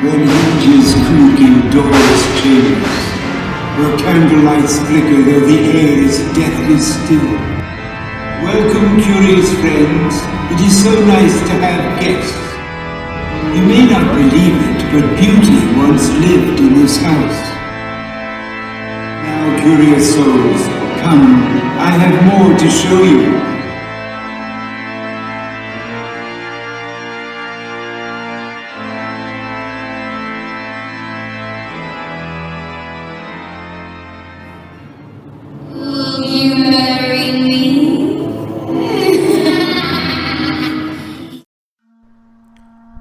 when hinges creak in doorless chambers, where candlelights flicker though the air is deathly still. Welcome, curious friends. It is so nice to have guests. You may not believe it, but beauty once lived in this house. Now, curious souls, come, I have more to show you. Will you marry me?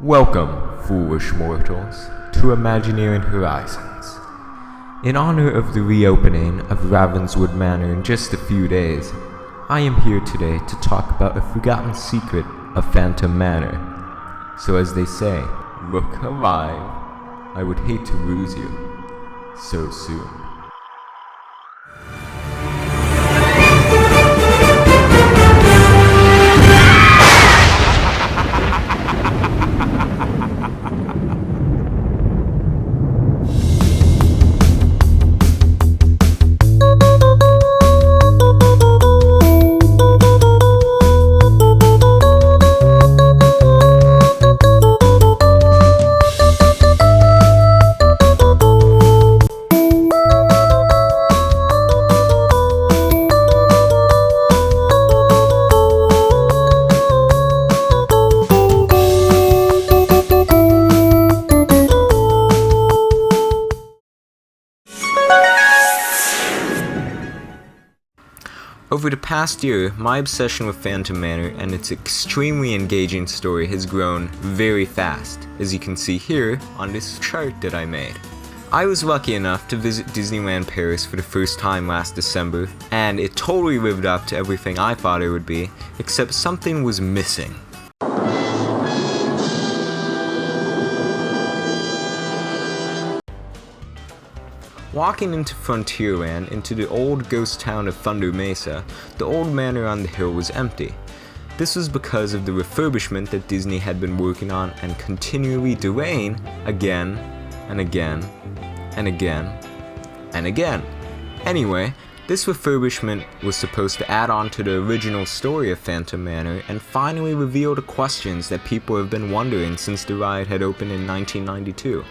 Welcome, foolish mortals, to Imagineering Horizons. In honor of the reopening of Ravenswood Manor in just a few days, I am here today to talk about a forgotten secret of Phantom Manor. So as they say, look alive. I would hate to lose you so soon. Over the past year, my obsession with Phantom Manor and its extremely engaging story has grown very fast, as you can see here on this chart that I made. I was lucky enough to visit Disneyland Paris for the first time last December, and it totally lived up to everything I thought it would be, except something was missing. Walking into Frontierland, into the old ghost town of Thunder Mesa, the old manor on the hill was empty. This was because of the refurbishment that Disney had been working on and continually delaying again and again and again and again. Anyway, this refurbishment was supposed to add on to the original story of Phantom Manor and finally reveal the questions that people have been wondering since the ride had opened in 1992.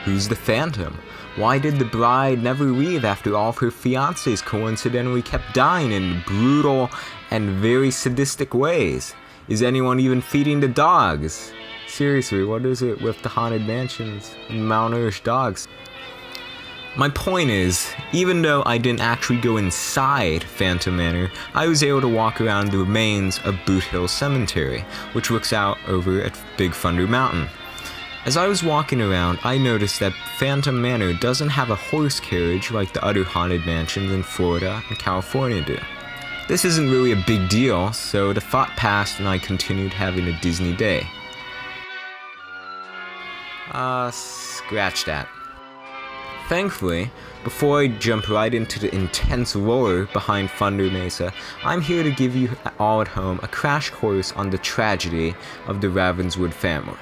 Who's the Phantom? Why did the bride never leave after all of her fiancés coincidentally kept dying in brutal and very sadistic ways? Is anyone even feeding the dogs? Seriously, what is it with the haunted mansions and malnourished dogs? My point is, even though I didn't actually go inside Phantom Manor, I was able to walk around the remains of Boot Hill Cemetery, which looks out over at Big Thunder Mountain. As I was walking around, I noticed that Phantom Manor doesn't have a horse carriage like the other haunted mansions in Florida and California do. This isn't really a big deal, so the thought passed and I continued having a Disney day. Scratch that. Thankfully, before I jump right into the intense lore behind Thunder Mesa, I'm here to give you all at home a crash course on the tragedy of the Ravenswood family.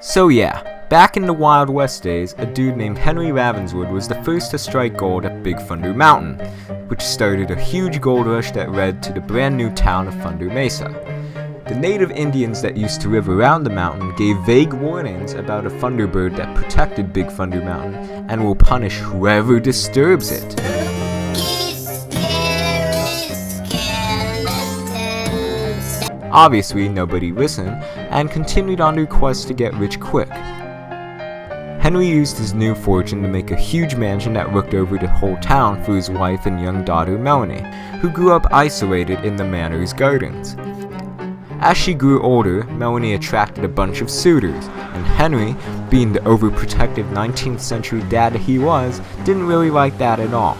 So yeah, back in the Wild West days, a dude named Henry Ravenswood was the first to strike gold at Big Thunder Mountain, which started a huge gold rush that led to the brand new town of Thunder Mesa. The native Indians that used to live around the mountain gave vague warnings about a thunderbird that protected Big Thunder Mountain and will punish whoever disturbs it. Obviously, nobody listened and continued on their quest to get rich quick. Henry used his new fortune to make a huge mansion that looked over the whole town for his wife and young daughter Melanie, who grew up isolated in the manor's gardens. As she grew older, Melanie attracted a bunch of suitors, and Henry, being the overprotective 19th century dad that he was, didn't really like that at all.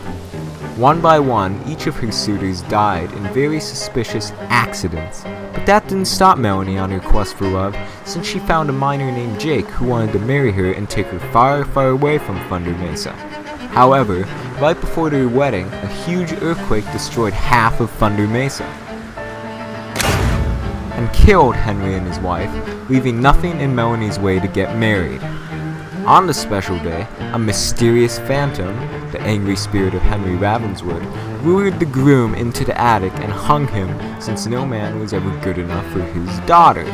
One by one, each of her suitors died in very suspicious accidents, but that didn't stop Melanie on her quest for love, since she found a miner named Jake who wanted to marry her and take her far, far away from Thunder Mesa. However, right before their wedding, a huge earthquake destroyed half of Thunder Mesa. and killed Henry and his wife, leaving nothing in Melanie's way to get married. On the special day, a mysterious phantom, the angry spirit of Henry Ravenswood, lured the groom into the attic and hung him since no man was ever good enough for his daughter.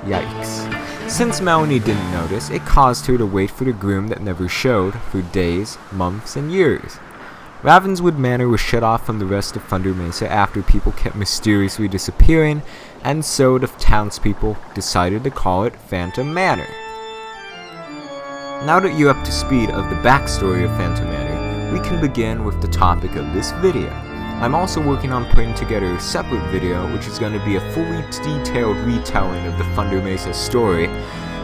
Yikes. Since Melanie didn't notice, it caused her to wait for the groom that never showed for days, months, and years. Ravenswood Manor was shut off from the rest of Thunder Mesa after people kept mysteriously disappearing, and so the townspeople decided to call it Phantom Manor. Now that you're up to speed of the backstory of Phantom Manor, we can begin with the topic of this video. I'm also working on putting together a separate video which is going to be a fully detailed retelling of the Thunder Mesa story,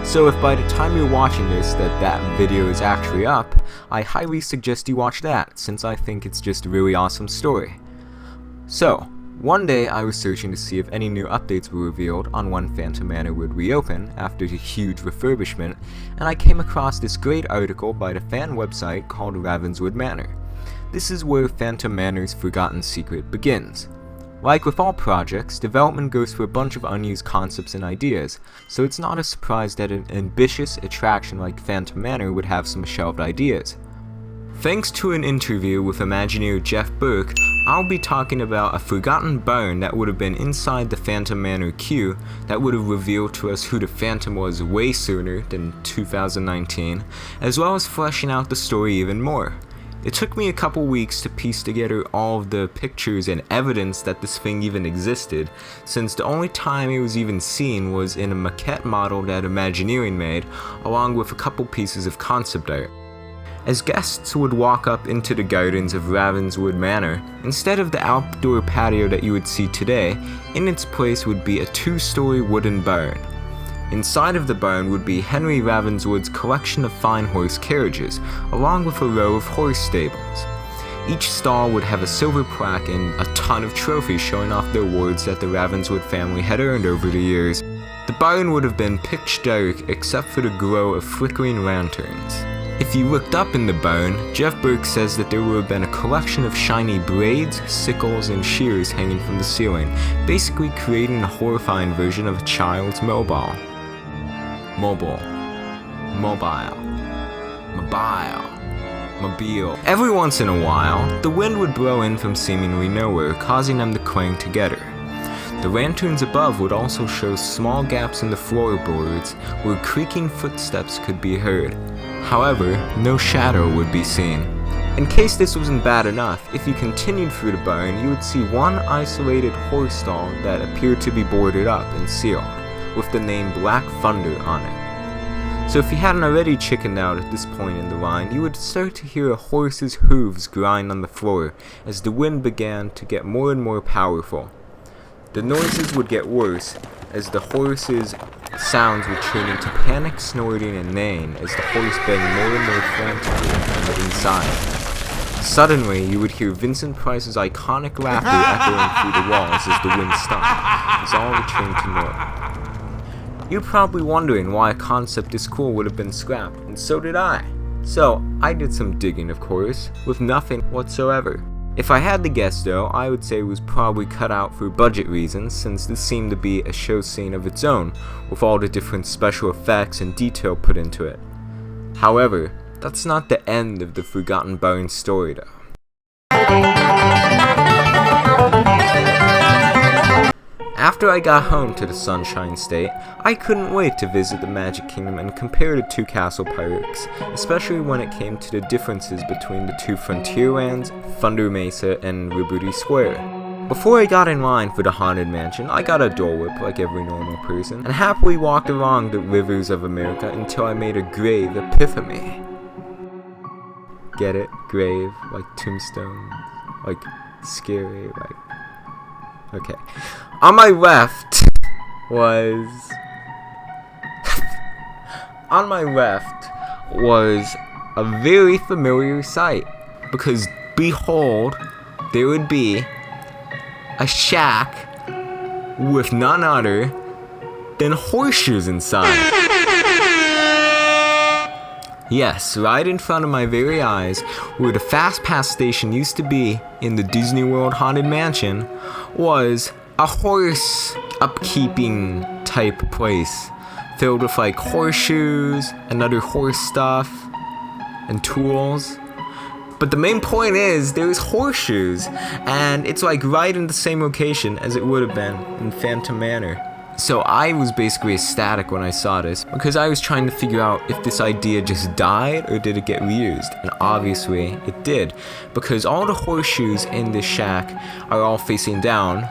so if by the time you're watching this that video is actually up, I highly suggest you watch that, since I think it's just a really awesome story. So, one day I was searching to see if any new updates were revealed on when Phantom Manor would reopen after the huge refurbishment, and I came across this great article by the fan website called Ravenswood Manor. This is where Phantom Manor's forgotten secret begins. Like with all projects, development goes through a bunch of unused concepts and ideas, so it's not a surprise that an ambitious attraction like Phantom Manor would have some shelved ideas. Thanks to an interview with Imagineer Jeff Burke, I'll be talking about a forgotten barn that would have been inside the Phantom Manor queue that would have revealed to us who the Phantom was way sooner than 2019, as well as fleshing out the story even more. It took me a couple weeks to piece together all of the pictures and evidence that this thing even existed, since the only time it was even seen was in a maquette model that Imagineering made, along with a couple pieces of concept art. As guests would walk up into the gardens of Ravenswood Manor, instead of the outdoor patio that you would see today, in its place would be a 2-story wooden barn. Inside of the barn would be Henry Ravenswood's collection of fine horse carriages, along with a row of horse stables. Each stall would have a silver plaque and a ton of trophies showing off the awards that the Ravenswood family had earned over the years. The barn would have been pitch dark except for the glow of flickering lanterns. If you looked up in the barn, Jeff Burke says that there would have been a collection of shiny blades, sickles, and shears hanging from the ceiling, basically creating a horrifying version of a child's mobile. Every once in a while, the wind would blow in from seemingly nowhere, causing them to clang together. The lanterns above would also show small gaps in the floorboards where creaking footsteps could be heard. However, no shadow would be seen. In case this wasn't bad enough, if you continued through the barn, you would see one isolated horse stall that appeared to be boarded up and sealed, with the name Black Thunder on it. So if you hadn't already chickened out at this point in the line, you would start to hear a horse's hooves grind on the floor as the wind began to get more and more powerful. The noises would get worse as the horse's sounds would turn into panic snorting and neighing as the horse banged more and more frantically from the inside. Suddenly, you would hear Vincent Price's iconic laughter echoing through the walls as the wind stopped, as all returned to normal. You're probably wondering why a concept this cool would have been scrapped, and so did I. So, I did some digging, of course, with nothing whatsoever. If I had to guess though, I would say it was probably cut out for budget reasons, since this seemed to be a show scene of its own, with all the different special effects and detail put into it. However, that's not the end of the Forgotten Barn story though. After I got home to the Sunshine State, I couldn't wait to visit the Magic Kingdom and compare the two castle parks, especially when it came to the differences between the two Frontierlands, Thunder Mesa, and Liberty Square. Before I got in line for the Haunted Mansion, I got a Dole Whip like every normal person, and happily walked along the rivers of America until I made a grave epiphany. Get it? Grave, like tombstone, like scary, like... Okay. On my left was... On my left was a very familiar sight, because behold, there would be a shack with none other than horseshoes inside. Yes, right in front of my very eyes, where the Fast Pass station used to be in the Disney World Haunted Mansion, was a horse upkeeping type place filled with like horseshoes and other horse stuff and tools. But the main point is there's horseshoes, and it's like right in the same location as it would have been in Phantom Manor. So I was basically ecstatic when I saw this, because I was trying to figure out if this idea just died or did it get reused, and obviously it did, because all the horseshoes in this shack are all facing down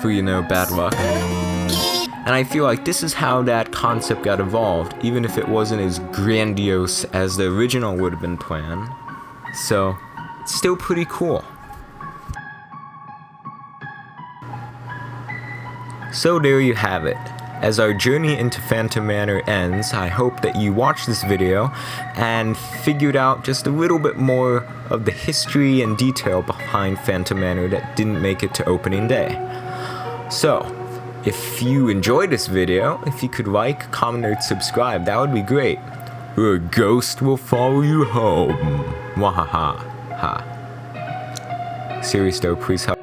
for, you know, bad luck. And I feel like this is how that concept got evolved, even if it wasn't as grandiose as the original would have been planned. So, it's still pretty cool. So there you have it. As our journey into Phantom Manor ends, I hope that you watched this video and figured out just a little bit more of the history and detail behind Phantom Manor that didn't make it to opening day. So, if you enjoyed this video, if you could like, comment, or subscribe, that would be great. Or a ghost will follow you home. Wahaha. Ha. Serious though, please help.